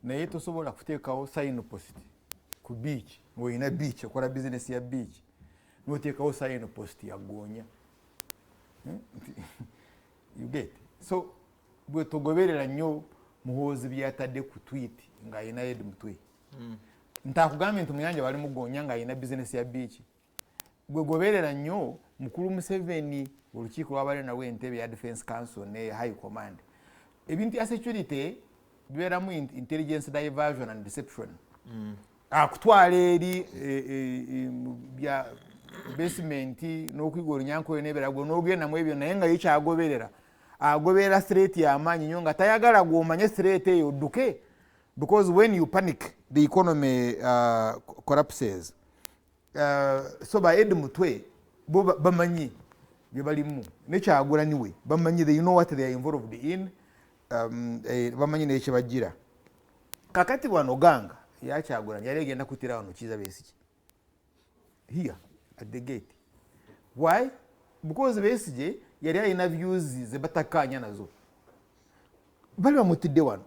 naye tosobola kuteekawo sign post ku beach ng'olina beach okola business ya beach n'oteekawo sign post ya goonya. You get? So bwe togoberera nnyo muhoozi byatadde ku tweet ng'alina yadde mutwe. Ntakugambye nti muyanja bali mugoonya ng'alina business ya beach. Bwe goberera nnyo mukulu Museveni olukiiko lw'abali nawe entebe ya Defense Council ne High Command. Ebintu ya security bibeeramu intelligence diversion and deception. Akutwala eri bya basement n'okuyiga olunyankole n'ebiragiro n'ogenda mu ebyo naye nga yekyagoberera. Agoberera threat y'amaanyi nnyo nga tayagala gw'omanye threat eyo odduke. Because when you panic, the economy collapses. So by Ed Mutwe, bamanyi bye balimu ne Kyagulanyi we bamanyi, they know what they are involved in. Bamanyi ne kyebagira. Kakati wano ganga ya Kyagulanyi yali agenda kutira wano Kiza Besigye here at the gate. Why? Because Besigye yali alina views ze batakanya nazo. Bali bamutidde wano.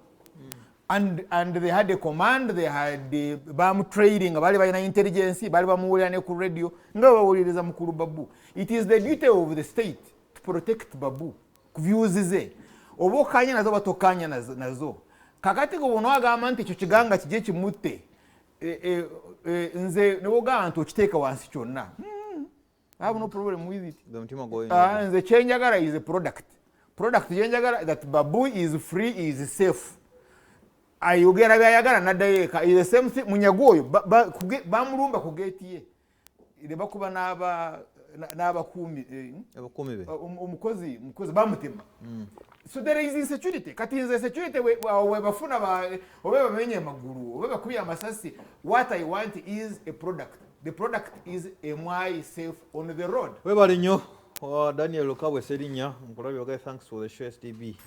And they had a command, they had the BAM trading, bali balina intelligence, bali bamuwulira ne ku radio nga bawuliriza mukulu Babu. It is the duty of the state to protect Babu ku views ze. Oba okanya nazo batokanya nazo. Kakati ko bono agamba nti ekyo kiganga kijje kimutte. Nze ne bogamba nti okiteeka wansi kyonna. I have no problem with it. Nze kyenjagala is a product. Product kyenjagala that Babu is free, is safe. Ayogera byayagala naddayo is the same thing. Munyago oyo bamulumba ku gate ye ne bakuba n'abakuumi omukozi bamutema. So there is insecurity. Kati nze security we bafuna oba bamenye amagulu oba bakubye amasasi. What I want is a product. The product is MI safe on the road. We bali nnyo Daniel Lukabwe Serinya nkulabye. Thanks for the show STB.